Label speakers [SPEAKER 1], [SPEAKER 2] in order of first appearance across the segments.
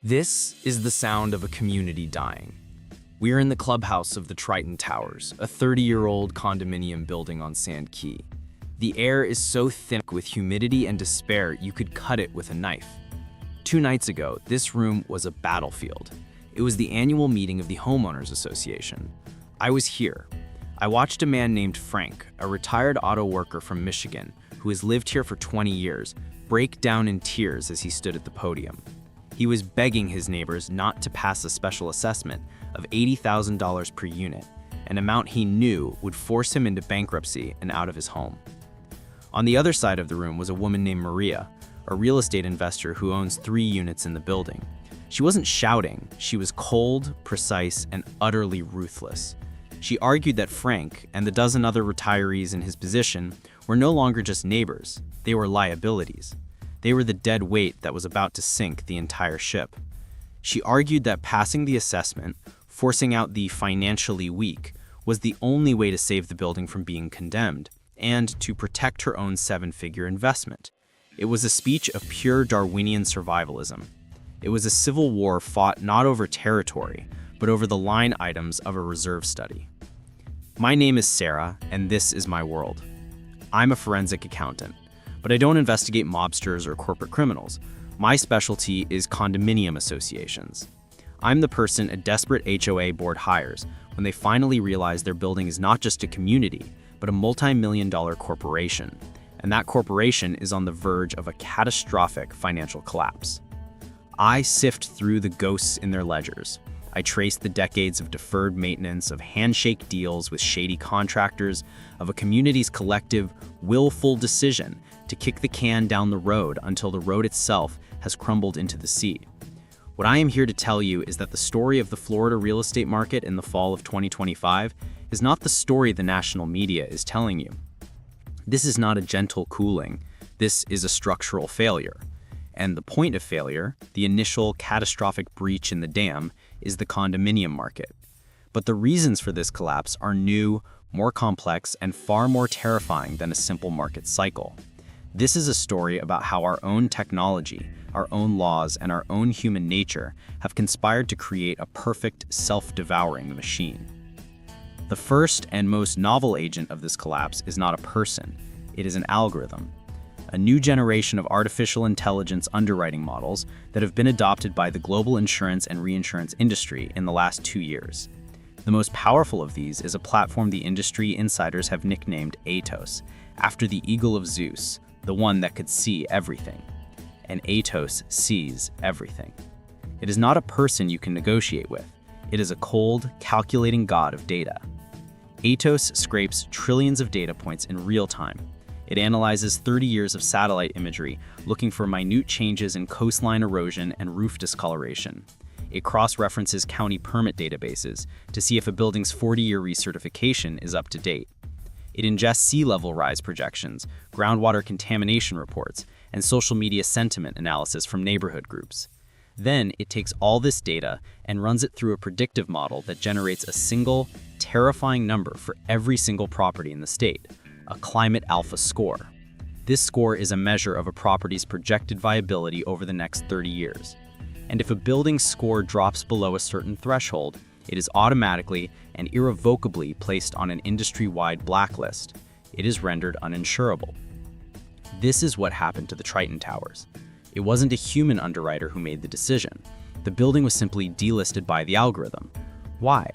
[SPEAKER 1] This is the sound of a community dying. We are in the clubhouse of the Triton Towers, a 30-year-old condominium building on Sand Key. The air is so thick with humidity and despair you could cut it with a knife. 2 nights ago, this room was a battlefield. It was the annual meeting of the Homeowners Association. I was here. I watched a man named Frank, a retired auto worker from Michigan, who has lived here for 20 years, break down in tears as he stood at the podium. He was begging his neighbors not to pass a special assessment of $80,000 per unit, an amount he knew would force him into bankruptcy and out of his home. On the other side of the room was a woman named Maria, a real estate investor who owns 3 units in the building. She wasn't shouting, she was cold, precise, and utterly ruthless. She argued that Frank and the dozen other retirees in his position were no longer just neighbors, they were liabilities. They were the dead weight that was about to sink the entire ship. She argued that passing the assessment, forcing out the financially weak, was the only way to save the building from being condemned, and to protect her own 7-figure investment. It was a speech of pure Darwinian survivalism. It was a civil war fought not over territory, but over the line items of a reserve study. My name is Sarah, and this is my world. I'm a forensic accountant, but I don't investigate mobsters or corporate criminals. My specialty is condominium associations. I'm the person a desperate HOA board hires when they finally realize their building is not just a community, but a multi-million-dollar corporation, and that corporation is on the verge of a catastrophic financial collapse. I sift through the ghosts in their ledgers. I trace the decades of deferred maintenance, of handshake deals with shady contractors, of a community's collective, willful decision to kick the can down the road until the road itself has crumbled into the sea. What I am here to tell you is that the story of the Florida real estate market in the fall of 2025 is not the story the national media is telling you. This is not a gentle cooling. This is a structural failure. And the point of failure, the initial catastrophic breach in the dam, is the condominium market. But the reasons for this collapse are new, more complex, and far more terrifying than a simple market cycle. This is a story about how our own technology, our own laws, and our own human nature have conspired to create a perfect, self-devouring machine. The first and most novel agent of this collapse is not a person, it is an algorithm. A new generation of artificial intelligence underwriting models that have been adopted by the global insurance and reinsurance industry in the last 2 years. The most powerful of these is a platform the industry insiders have nicknamed Atos, after the eagle of Zeus, the one that could see everything. And Atos sees everything. It is not a person you can negotiate with. It is a cold, calculating god of data. Atos scrapes trillions of data points in real time. It analyzes 30 years of satellite imagery, looking for minute changes in coastline erosion and roof discoloration. It cross-references county permit databases to see if a building's 40-year recertification is up to date. It ingests sea level rise projections, groundwater contamination reports, and social media sentiment analysis from neighborhood groups. Then it takes all this data and runs it through a predictive model that generates a single, terrifying number for every single property in the state, a climate alpha score. This score is a measure of a property's projected viability over the next 30 years. And if a building's score drops below a certain threshold, it is automatically and irrevocably placed on an industry-wide blacklist. It is rendered uninsurable. This is what happened to the Triton Towers. It wasn't a human underwriter who made the decision. The building was simply delisted by the algorithm. Why?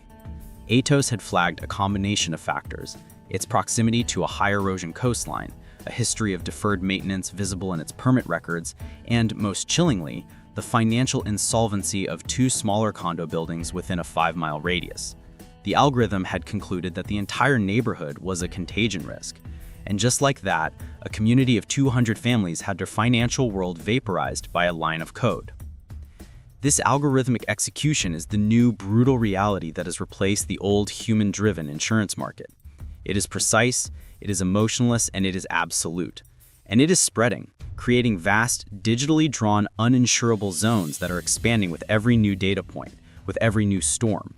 [SPEAKER 1] Atos had flagged a combination of factors: its proximity to a high erosion coastline, a history of deferred maintenance visible in its permit records, and, most chillingly, the financial insolvency of 2 smaller condo buildings within a 5-mile radius. The algorithm had concluded that the entire neighborhood was a contagion risk. And just like that, a community of 200 families had their financial world vaporized by a line of code. This algorithmic execution is the new brutal reality that has replaced the old human-driven insurance market. It is precise, it is emotionless, and it is absolute. And it is spreading, creating vast, digitally drawn, uninsurable zones that are expanding with every new data point, with every new storm.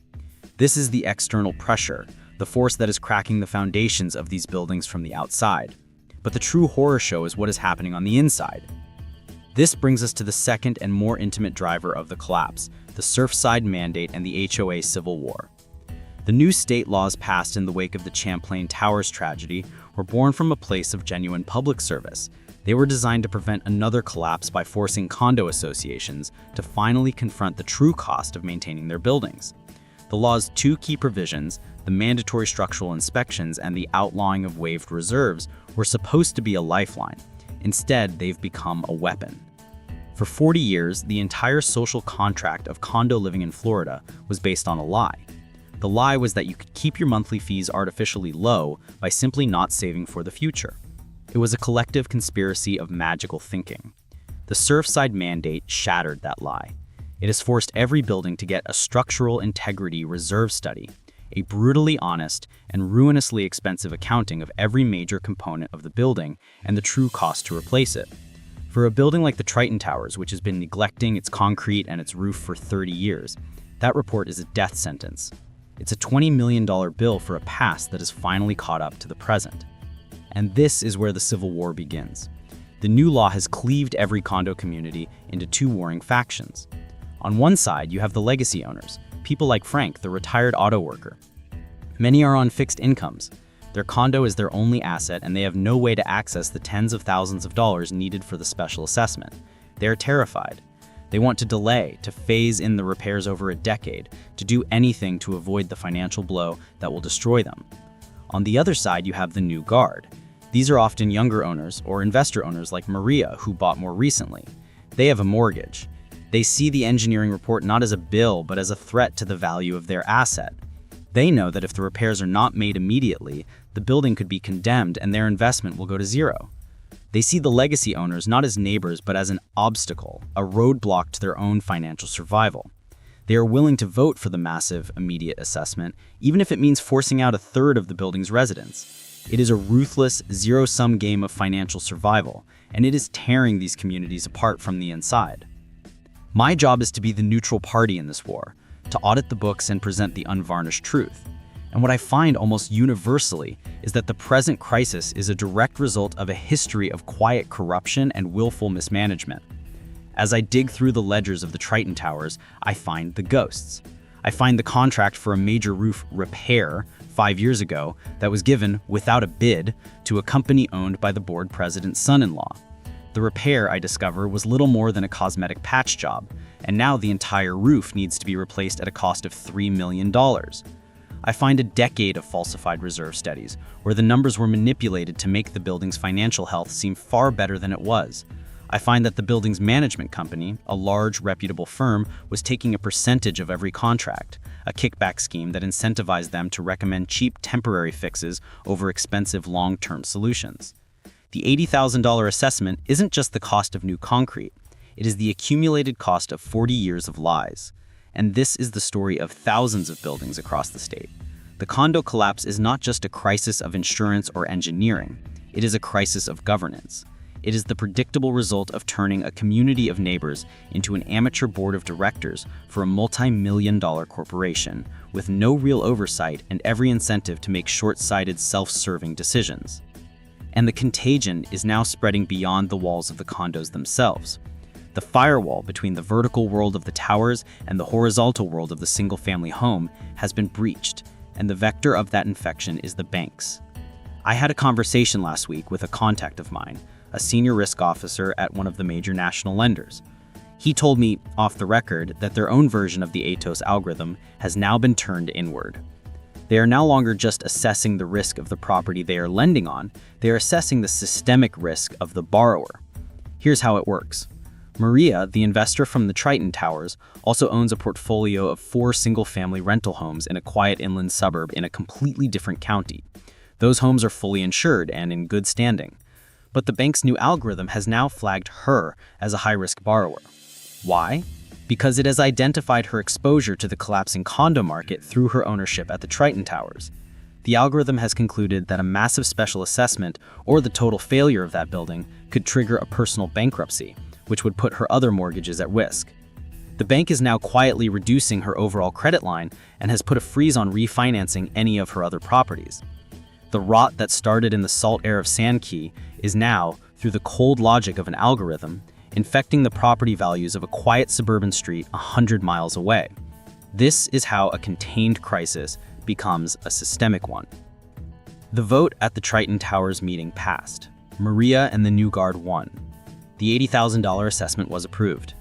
[SPEAKER 1] This is the external pressure, the force that is cracking the foundations of these buildings from the outside. But the true horror show is what is happening on the inside.
[SPEAKER 2] This brings us to the second and more intimate driver of the collapse, the Surfside Mandate and the HOA Civil War. The new state laws passed in the wake of the Champlain Towers tragedy were born from a place of genuine public service. They were designed to prevent another collapse by forcing condo associations to finally confront the true cost of maintaining their buildings. The law's two key provisions, the mandatory structural inspections and the outlawing of waived reserves, were supposed to be a lifeline. Instead, they've become a weapon. For 40 years, the entire social contract of condo living in Florida was based on a lie. The lie was that you could keep your monthly fees artificially low by simply not saving for the future. It was a collective conspiracy of magical thinking. The Surfside Mandate shattered that lie. It has forced every building to get a structural integrity reserve study, a brutally honest and ruinously expensive accounting of every major component of the building and the true cost to replace it. For a building like the Triton Towers, which has been neglecting its concrete and its roof for 30 years, that report is a death sentence. It's a $20 million bill for a past that has finally caught up to the present. And this is where the Civil War begins. The new law has cleaved every condo community into two warring factions. On one side, you have the legacy owners, people like Frank, the retired auto worker. Many are on fixed incomes. Their condo is their only asset and they have no way to access the tens of thousands of dollars needed for the special assessment. They are terrified. They want to delay, to phase in the repairs over a decade, to do anything to avoid the financial blow that will destroy them. On the other side, you have the new guard. These are often younger owners or investor owners like Maria, who bought more recently. They have a mortgage. They see the engineering report not as a bill, but as a threat to the value of their asset. They know that if the repairs are not made immediately, the building could be condemned and their investment will go to zero. They see the legacy owners not as neighbors, but as an obstacle, a roadblock to their own financial survival. They are willing to vote for the massive, immediate assessment, even if it means forcing out a third of the building's residents. It is a ruthless, zero-sum game of financial survival, and it is tearing these communities apart from the inside. My job is to be the neutral party in this war, to audit the books and present the unvarnished truth. And what I find almost universally is that the present crisis is a direct result of a history of quiet corruption and willful mismanagement. As I dig through the ledgers of the Triton Towers, I find the ghosts. I find the contract for a major roof repair 5 years ago that was given without a bid to a company owned by the board president's son-in-law. The repair, I discover, was little more than a cosmetic patch job, and now the entire roof needs to be replaced at a cost of $3 million. I find a decade of falsified reserve studies, where the numbers were manipulated to make the building's financial health seem far better than it was. I find that the building's management company, a large, reputable firm, was taking a percentage of every contract, a kickback scheme that incentivized them to recommend cheap temporary fixes over expensive long-term solutions. The $80,000 assessment isn't just the cost of new concrete. It is the accumulated cost of 40 years of lies. And this is the story of thousands of buildings across the state. The condo collapse is not just a crisis of insurance or engineering. It is a crisis of governance. It is the predictable result of turning a community of neighbors into an amateur board of directors for a multi-million-dollar corporation with no real oversight and every incentive to make short-sighted, self-serving decisions. And the contagion is now spreading beyond the walls of the condos themselves. The firewall between the vertical world of the towers and the horizontal world of the single-family home has been breached, and the vector of that infection is the banks. I had a conversation last week with a contact of mine, a senior risk officer at one of the major national lenders. He told me, off the record, that their own version of the ATOS algorithm has now been turned inward. They are no longer just assessing the risk of the property they are lending on, they are assessing the systemic risk of the borrower. Here's how it works. Maria, the investor from the Triton Towers, also owns a portfolio of 4 single-family rental homes in a quiet inland suburb in a completely different county. Those homes are fully insured and in good standing. But the bank's new algorithm has now flagged her as a high-risk borrower. Why? Because it has identified her exposure to the collapsing condo market through her ownership at the Triton Towers. The algorithm has concluded that a massive special assessment or the total failure of that building could trigger a personal bankruptcy, which would put her other mortgages at risk. The bank is now quietly reducing her overall credit line and has put a freeze on refinancing any of her other properties. The rot that started in the salt air of Sand Key is now, through the cold logic of an algorithm, infecting the property values of a quiet suburban street 100 miles away. This is how a contained crisis becomes a systemic one. The vote at the Triton Towers meeting passed. Maria and the New Guard won. The $80,000 assessment was approved.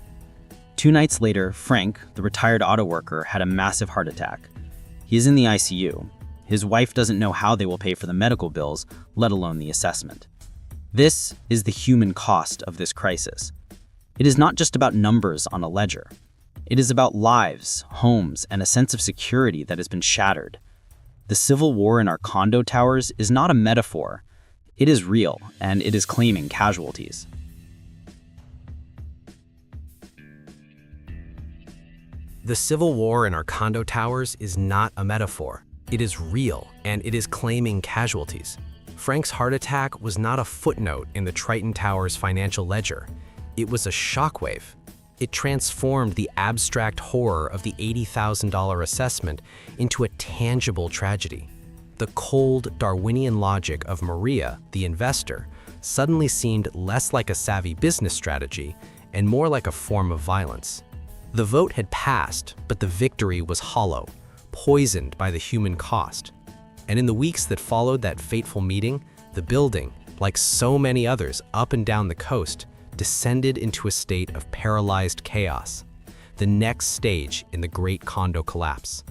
[SPEAKER 2] 2 nights later, Frank, the retired auto worker, had a massive heart attack. He is in the ICU. His wife doesn't know how they will pay for the medical bills, let alone the assessment. This is the human cost of this crisis. It is not just about numbers on a ledger. It is about lives, homes, and a sense of security that has been shattered. The civil war in our condo towers is not a metaphor. It is real, and it is claiming casualties.
[SPEAKER 3] The civil war in our condo towers is not a metaphor. It is real, and it is claiming casualties. Frank's heart attack was not a footnote in the Triton Towers financial ledger. It was a shockwave. It transformed the abstract horror of the $80,000 assessment into a tangible tragedy. The cold Darwinian logic of Maria, the investor, suddenly seemed less like a savvy business strategy and more like a form of violence. The vote had passed, but the victory was hollow, poisoned by the human cost. And in the weeks that followed that fateful meeting, the building, like so many others up and down the coast, descended into a state of paralyzed chaos, the next stage in the great condo collapse.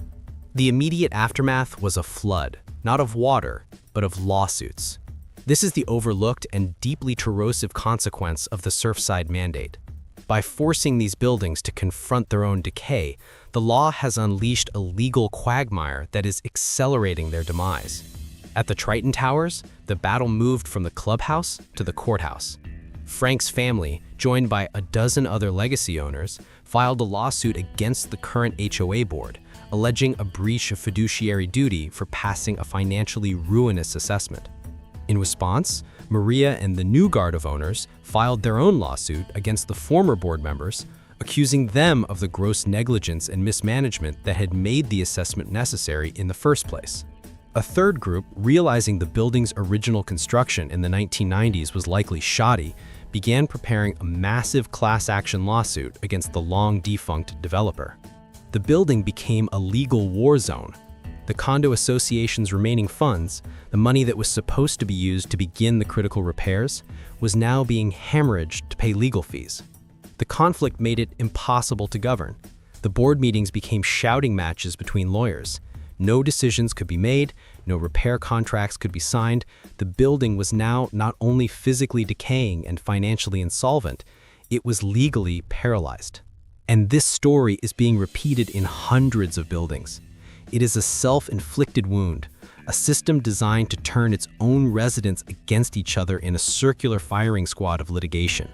[SPEAKER 3] The immediate aftermath was a flood, not of water, but of lawsuits. This is the overlooked and deeply corrosive consequence of the Surfside mandate. By forcing these buildings to confront their own decay, the law has unleashed a legal quagmire that is accelerating their demise. At the Triton Towers, the battle moved from the clubhouse to the courthouse. Frank's family, joined by a dozen other legacy owners, filed a lawsuit against the current HOA board, alleging a breach of fiduciary duty for passing a financially ruinous assessment. In response, Maria and the new guard of owners filed their own lawsuit against the former board members, accusing them of the gross negligence and mismanagement that had made the assessment necessary in the first place. A third group, realizing the building's original construction in the 1990s was likely shoddy, began preparing a massive class action lawsuit against the long-defunct developer. The building became a legal war zone. The condo association's remaining funds, the money that was supposed to be used to begin the critical repairs, was now being hemorrhaged to pay legal fees. The conflict made it impossible to govern. The board meetings became shouting matches between lawyers. No decisions could be made, no repair contracts could be signed. The building was now not only physically decaying and financially insolvent, it was legally paralyzed. And this story is being repeated in hundreds of buildings. It is a self-inflicted wound, a system designed to turn its own residents against each other in a circular firing squad of litigation.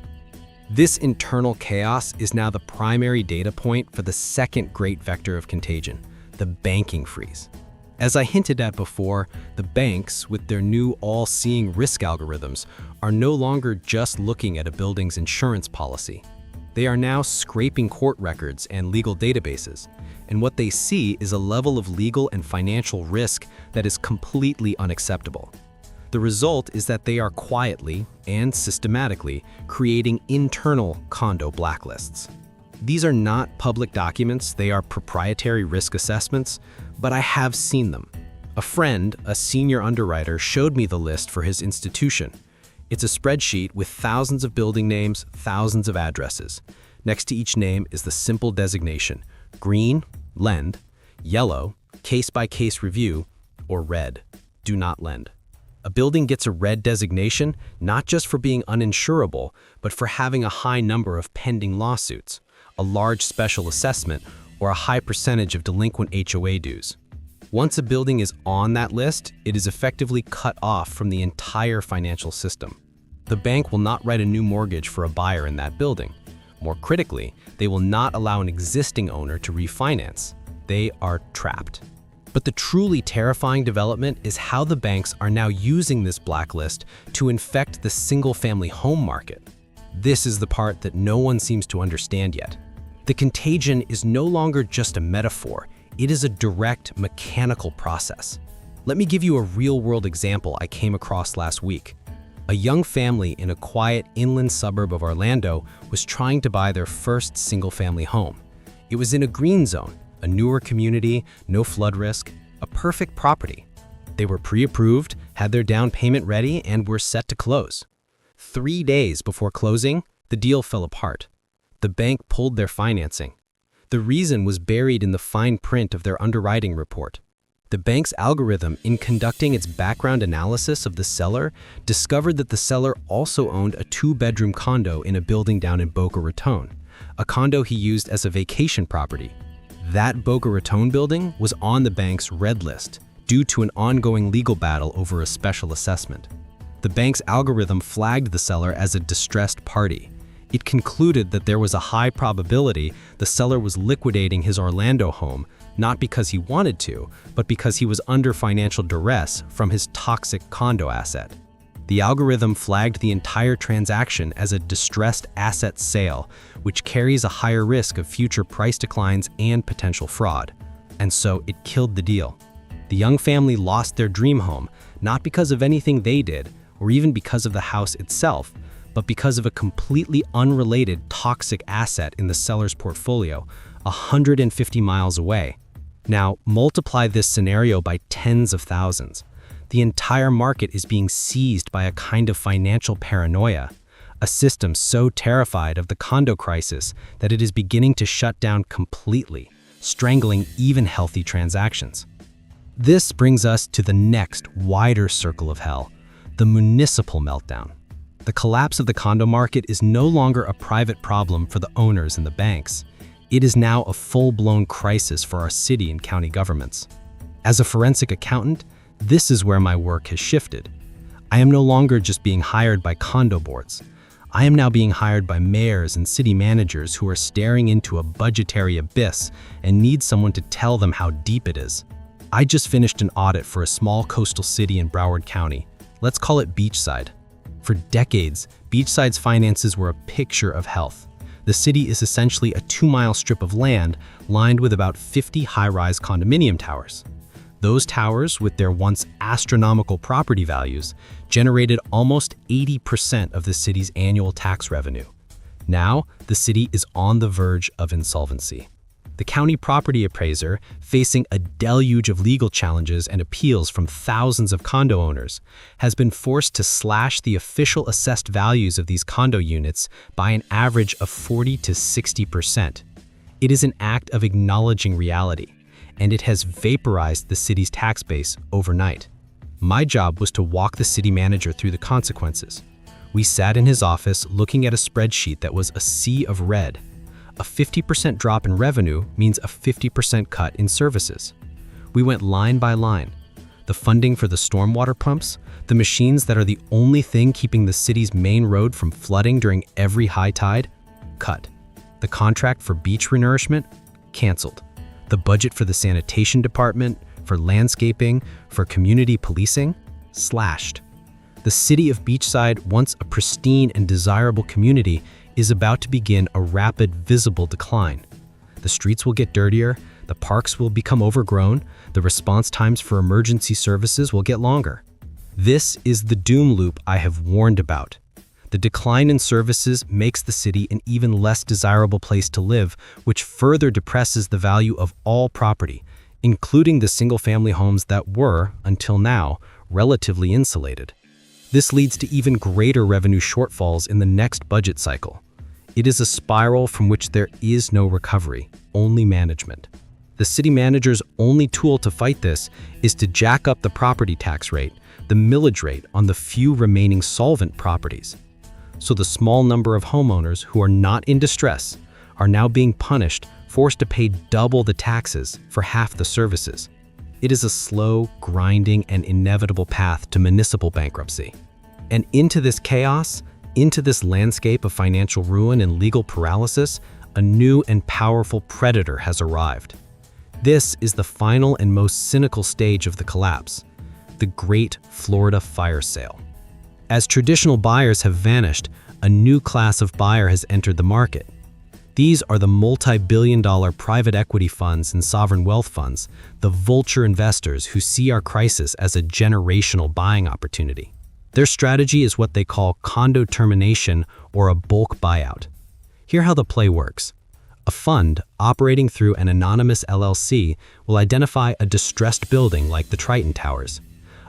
[SPEAKER 3] This internal chaos is now the primary data point for the second great vector of contagion, the banking freeze. As I hinted at before, the banks, with their new all-seeing risk algorithms, are no longer just looking at a building's insurance policy. They are now scraping court records and legal databases, and what they see is a level of legal and financial risk that is completely unacceptable. The result is that they are quietly and systematically creating internal condo blacklists. These are not public documents, they are proprietary risk assessments, but I have seen them. A friend, a senior underwriter, showed me the list for his institution. It's a spreadsheet with thousands of building names, thousands of addresses. Next to each name is the simple designation: green, lend; yellow, case-by-case review; or red, do not lend. A building gets a red designation not just for being uninsurable, but for having a high number of pending lawsuits, a large special assessment, or a high percentage of delinquent HOA dues. Once a building is on that list, it is effectively cut off from the entire financial system. The bank will not write a new mortgage for a buyer in that building. More critically, they will not allow an existing owner to refinance. They are trapped. But the truly terrifying development is how the banks are now using this blacklist to infect the single-family home market. This is the part that no one seems to understand yet. The contagion is no longer just a metaphor, it is a direct mechanical process. Let me give you a real-world example I came across last week. A young family in a quiet inland suburb of Orlando was trying to buy their first single-family home. It was in a green zone, a newer community, no flood risk, a perfect property. They were pre-approved, had their down payment ready, and were set to close. 3 days before closing, the deal fell apart. The bank pulled their financing. The reason was buried in the fine print of their underwriting report. The bank's algorithm, in conducting its background analysis of the seller, discovered that the seller also owned a 2-bedroom condo in a building down in Boca Raton, a condo he used as a vacation property. That Boca Raton building was on the bank's red list due to an ongoing legal battle over a special assessment. The bank's algorithm flagged the seller as a distressed party. It concluded that there was a high probability the seller was liquidating his Orlando home, not because he wanted to, but because he was under financial duress from his toxic condo asset. The algorithm flagged the entire transaction as a distressed asset sale, which carries a higher risk of future price declines and potential fraud. And so it killed the deal. The young family lost their dream home, not because of anything they did, or even because of the house itself, but because of a completely unrelated toxic asset in the seller's portfolio, 150 miles away. Now, multiply this scenario by tens of thousands. The entire market is being seized by a kind of financial paranoia, a system so terrified of the condo crisis that it is beginning to shut down completely, strangling even healthy transactions. This brings us to the next wider circle of hell, the municipal meltdown. The collapse of the condo market is no longer a private problem for the owners and the banks. It is now a full-blown crisis for our city and county governments. As a forensic accountant, this is where my work has shifted. I am no longer just being hired by condo boards. I am now being hired by mayors and city managers who are staring into a budgetary abyss and need someone to tell them how deep it is. I just finished an audit for a small coastal city in Broward County. Let's call it Beachside. For decades, Beachside's finances were a picture of health. The city is essentially a 2-mile strip of land lined with about 50 high-rise condominium towers. Those towers, with their once astronomical property values, generated almost 80% of the city's annual tax revenue. Now, the city is on the verge of insolvency. The county property appraiser, facing a deluge of legal challenges and appeals from thousands of condo owners, has been forced to slash the official assessed values of these condo units by an average of 40 to 60%. It is an act of acknowledging reality, and it has vaporized the city's tax base overnight. My job was to walk the city manager through the consequences. We sat in his office looking at a spreadsheet that was a sea of red. A 50% drop in revenue means a 50% cut in services. We went line by line. The funding for the stormwater pumps, the machines that are the only thing keeping the city's main road from flooding during every high tide, cut. The contract for beach renourishment, canceled. The budget for the sanitation department, for landscaping, for community policing, slashed. The city of Beachside, once a pristine and desirable community, is about to begin a rapid, visible decline. The streets will get dirtier, the parks will become overgrown, the response times for emergency services will get longer. This is the doom loop I have warned about. The decline in services makes the city an even less desirable place to live, which further depresses the value of all property, including the single-family homes that were, until now, relatively insulated. This leads to even greater revenue shortfalls in the next budget cycle. It is a spiral from which there is no recovery, only management. The city manager's only tool to fight this is to jack up the property tax rate, the millage rate on the few remaining solvent properties. So the small number of homeowners who are not in distress are now being punished, forced to pay double the taxes for half the services. It is a slow, grinding, and inevitable path to municipal bankruptcy. And into this chaos, into this landscape of financial ruin and legal paralysis, a new and powerful predator has arrived. This is the final and most cynical stage of the collapse, the Great Florida Fire Sale. As traditional buyers have vanished, a new class of buyer has entered the market. These are the multi-billion-dollar private equity funds and sovereign wealth funds, the vulture investors who see our crisis as a generational buying opportunity. Their strategy is what they call condo termination or a bulk buyout. Hear how the play works. A fund operating through an anonymous LLC will identify a distressed building like the Triton Towers,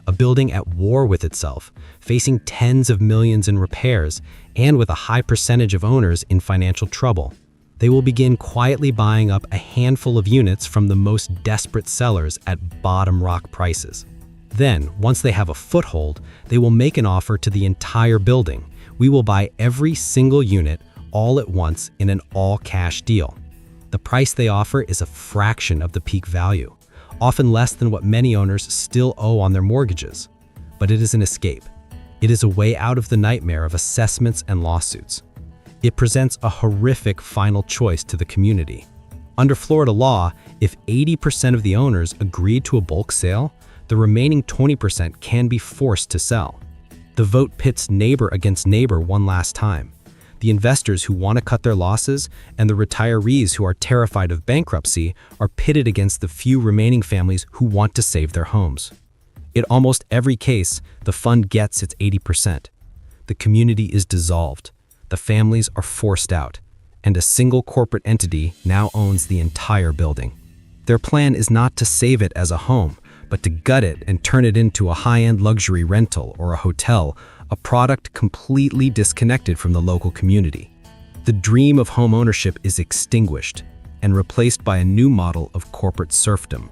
[SPEAKER 3] a building at war with itself, facing tens of millions in repairs, and with a high percentage of owners in financial trouble. They will begin quietly buying up a handful of units from the most desperate sellers at bottom rock prices. Then, once they have a foothold, they will make an offer to the entire building. We will buy every single unit all at once in an all-cash deal. The price they offer is a fraction of the peak value, often less than what many owners still owe on their mortgages. But it is an escape. It is a way out of the nightmare of assessments and lawsuits. It presents a horrific final choice to the community. Under Florida law, if 80% of the owners agreed to a bulk sale, the remaining 20% can be forced to sell. The vote pits neighbor against neighbor one last time. The investors who want to cut their losses and the retirees who are terrified of bankruptcy are pitted against the few remaining families who want to save their homes. In almost every case, the fund gets its 80%. The community is dissolved. The families are forced out, and a single corporate entity now owns the entire building. Their plan is not to save it as a home, but to gut it and turn it into a high-end luxury rental or a hotel, a product completely disconnected from the local community. The dream of home ownership is extinguished and replaced by a new model of corporate serfdom.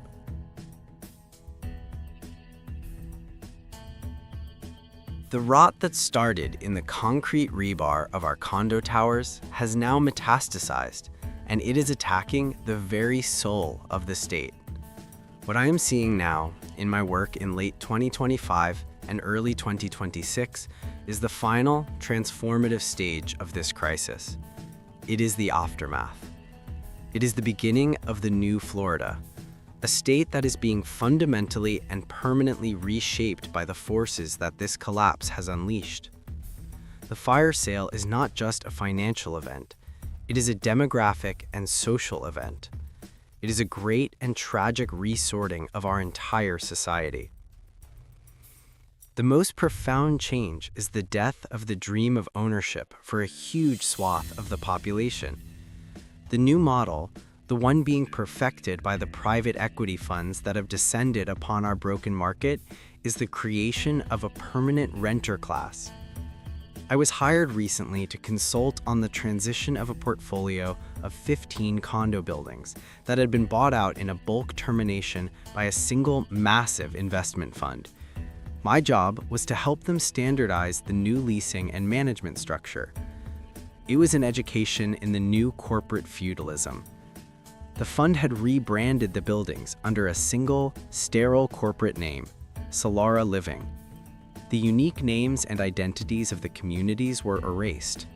[SPEAKER 1] The rot that started in the concrete rebar of our condo towers has now metastasized, and it is attacking the very soul of the state. What I am seeing now in my work in late 2025 and early 2026 is the final transformative stage of this crisis. It is the aftermath. It is the beginning of the new Florida, a state that is being fundamentally and permanently reshaped by the forces that this collapse has unleashed. The fire sale is not just a financial event, it is a demographic and social event. It is a great and tragic resorting of our entire society. The most profound change is the death of the dream of ownership for a huge swath of the population. The new model, the one being perfected by the private equity funds that have descended upon our broken market, is the creation of a permanent renter class. I was hired recently to consult on the transition of a portfolio of 15 condo buildings that had been bought out in a bulk termination by a single massive investment fund. My job was to help them standardize the new leasing and management structure. It was an education in the new corporate feudalism. The fund had rebranded the buildings under a single, sterile corporate name, Solara Living. The unique names and identities of the communities were erased.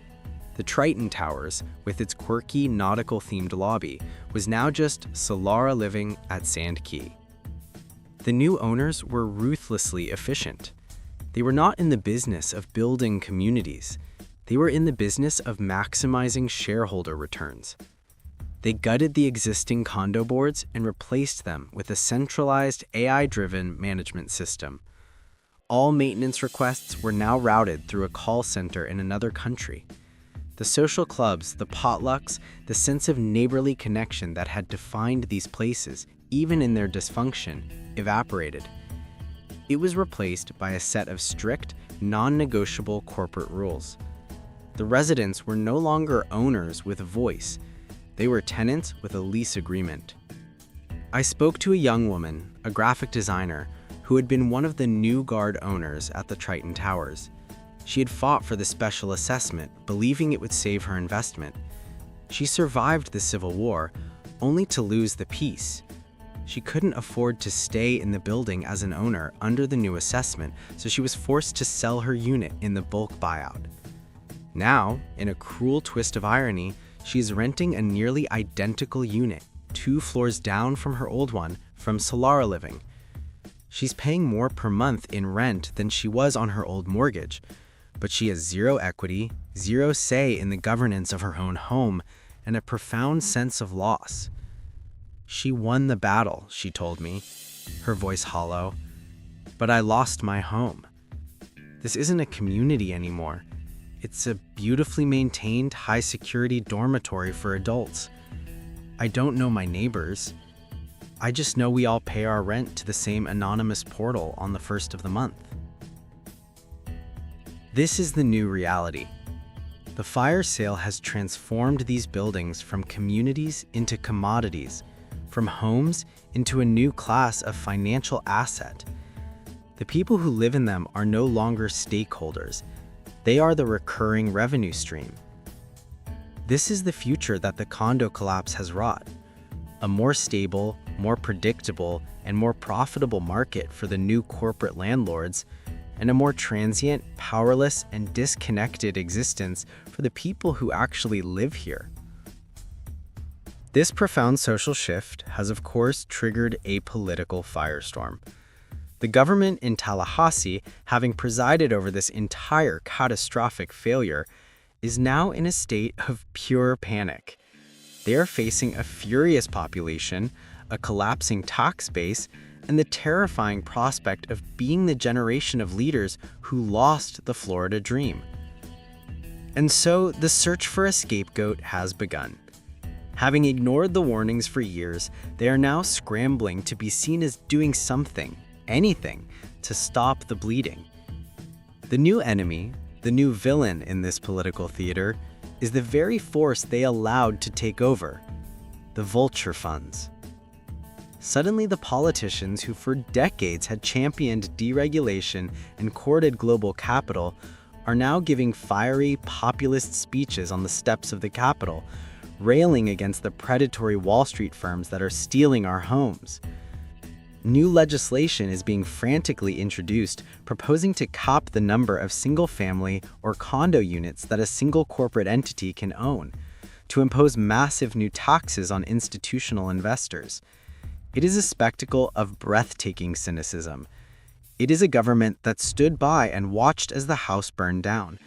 [SPEAKER 1] The Triton Towers, with its quirky nautical-themed lobby, was now just Solara Living at Sand Key. The new owners were ruthlessly efficient. They were not in the business of building communities. They were in the business of maximizing shareholder returns. They gutted the existing condo boards and replaced them with a centralized AI-driven management system. All maintenance requests were now routed through a call center in another country. The social clubs, the potlucks, the sense of neighborly connection that had defined these places, even in their dysfunction, evaporated. It was replaced by a set of strict, non-negotiable corporate rules. The residents were no longer owners with a voice. They were tenants with a lease agreement. I spoke to a young woman, a graphic designer, who had been one of the new guard owners at the Triton Towers. She had fought for the special assessment, believing it would save her investment. She survived the Civil War, only to lose the peace. She couldn't afford to stay in the building as an owner under the new assessment, so she was forced to sell her unit in the bulk buyout. Now, in a cruel twist of irony, she is renting a nearly identical unit, 2 floors down from her old one, from Solara Living. She's paying more per month in rent than she was on her old mortgage, but she has zero equity, zero say in the governance of her own home, and a profound sense of loss. She won the battle, she told me, her voice hollow, but I lost my home.
[SPEAKER 2] This isn't a community anymore. It's a beautifully maintained, high-security dormitory for adults. I don't know my neighbors. I just know we all pay our rent to the same anonymous portal on the first of the month. This is the new reality. The fire sale has transformed these buildings from communities into commodities, from homes into a new class of financial asset. The people who live in them are no longer stakeholders. They are the recurring revenue stream. This is the future that the condo collapse has wrought. A more stable, more predictable, and more profitable market for the new corporate landlords, and a more transient, powerless, and disconnected existence for the people who actually live here. This profound social shift has, of course, triggered a political firestorm. The government in Tallahassee, having presided over this entire catastrophic failure, is now in a state of pure panic. They are facing a furious population, a collapsing tax base, and the terrifying prospect of being the generation of leaders who lost the Florida dream. And so the search for a scapegoat has begun. Having ignored the warnings for years, they are now scrambling to be seen as doing something, anything, to stop the bleeding. The new enemy, the new villain in this political theater, is the very force they allowed to take over: the vulture funds. Suddenly, the politicians who for decades had championed deregulation and courted global capital are now giving fiery populist speeches on the steps of the Capitol, railing against the predatory Wall Street firms that are stealing our homes. New legislation is being frantically introduced, proposing to cap the number of single-family or condo units that a single corporate entity can own, to impose massive new taxes on institutional investors. It is a spectacle of breathtaking cynicism. It is a government that stood by and watched as the house burned down,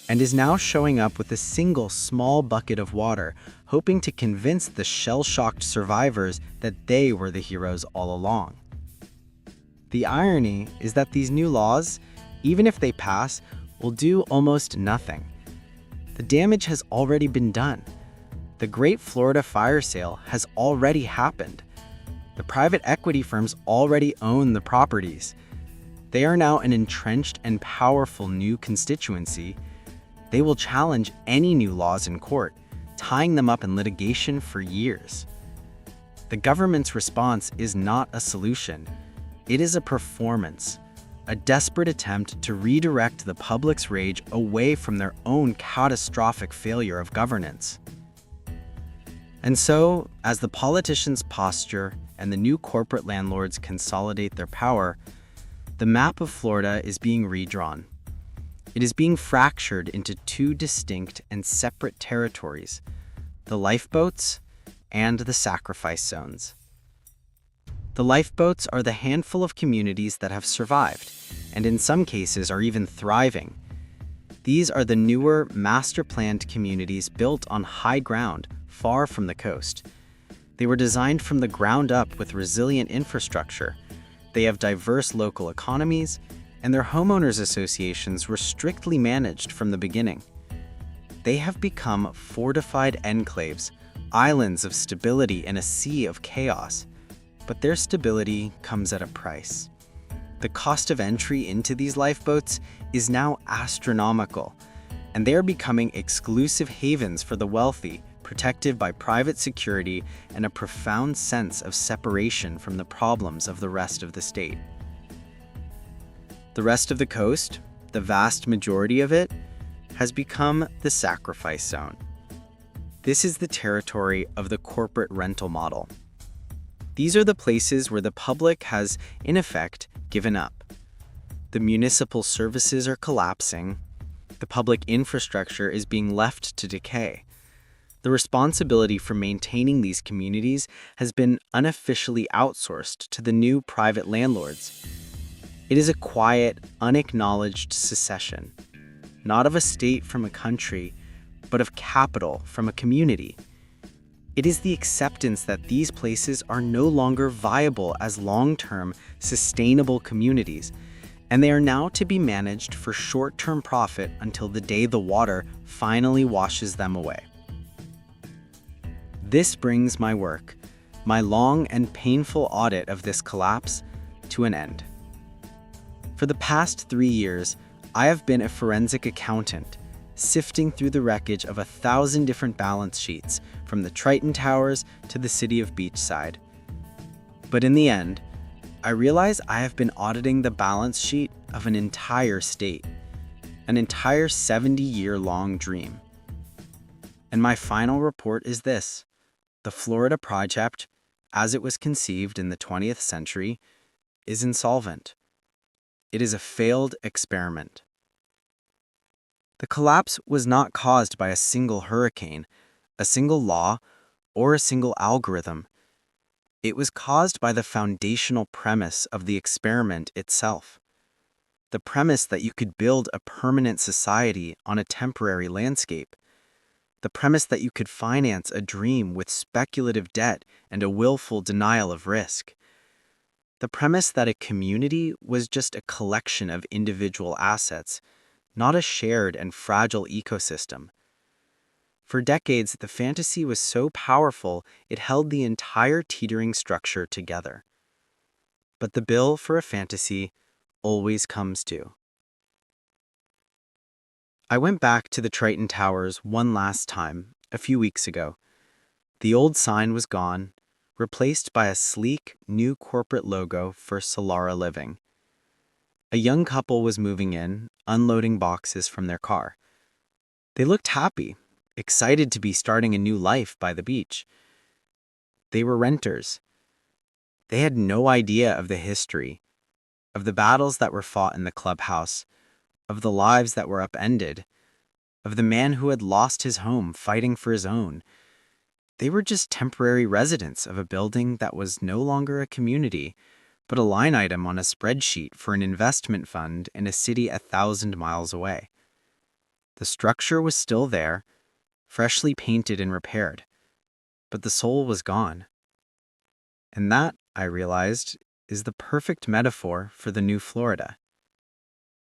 [SPEAKER 2] and is now showing up with a single small bucket of water, hoping to convince the shell-shocked survivors that they were the heroes all along. The irony is that these new laws, even if they pass, will do almost nothing. The damage has already been done. The Great Florida Fire Sale has already happened. The private equity firms already own the properties. They are now an entrenched and powerful new constituency. They will challenge any new laws in court, tying them up in litigation for years. The government's response is not a solution. It is a performance, a desperate attempt to redirect the public's rage away from their own catastrophic failure of governance. And so, as the politicians posture and the new corporate landlords consolidate their power, the map of Florida is being redrawn. It is being fractured into two distinct and separate territories: the lifeboats and the sacrifice zones. The lifeboats are the handful of communities that have survived, and in some cases are even thriving. These are the newer, master-planned communities built on high ground, far from the coast. They were designed from the ground up with resilient infrastructure. They have diverse local economies, and their homeowners associations were strictly managed from the beginning. They have become fortified enclaves, islands of stability in a sea of chaos. But their stability comes at a price. The cost of entry into these lifeboats is now astronomical, and they are becoming exclusive havens for the wealthy, protected by private security and a profound sense of separation from the problems of the rest of the state. The rest of the coast, the vast majority of it, has become the sacrifice zone. This is the territory of the corporate rental model. These are the places where the public has, in effect, given up. The municipal services are collapsing. The public infrastructure is being left to decay. The responsibility for maintaining these communities has been unofficially outsourced to the new private landlords. It is a quiet, unacknowledged secession, not of a state from a country, but of capital from a community. It is the acceptance that these places are no longer viable as long-term, sustainable communities, and they are now to be managed for short-term profit until the day the water finally washes them away. This brings my work, my long and painful audit of this collapse, to an end. For the past 3 years, I have been a forensic accountant, sifting through the wreckage of 1,000 different balance sheets, from the Triton Towers to the city of Beachside. But in the end, I realize I have been auditing the balance sheet of an entire state, an entire 70-year-long dream. And my final report is this: the Florida project, as it was conceived in the 20th century, is insolvent. It is a failed experiment. The collapse was not caused by a single hurricane, a single law, or a single algorithm. It was caused by the foundational premise of the experiment itself. The premise that you could build a permanent society on a temporary landscape. The premise that you could finance a dream with speculative debt and a willful denial of risk. The premise that a community was just a collection of individual assets, not a shared and fragile ecosystem. For decades, the fantasy was so powerful it held the entire teetering structure together. But the bill for a fantasy always comes due. I went back to the Triton Towers one last time, a few weeks ago. The old sign was gone, replaced by a sleek, new corporate logo for Solara Living. A young couple was moving in, unloading boxes from their car. They looked happy, excited to be starting a new life by the beach. They were renters. They had no idea of the history, of the battles that were fought in the clubhouse, of the lives that were upended, of the man who had lost his home fighting for his own. They were just temporary residents of a building that was no longer a community, but a line item on a spreadsheet for an investment fund in a city 1,000 miles away. The structure was still there, freshly painted and repaired, but the soul was gone. And that, I realized, is the perfect metaphor for the new Florida.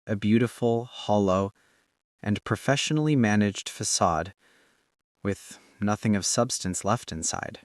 [SPEAKER 2] A beautiful, hollow, and professionally managed facade with nothing of substance left inside.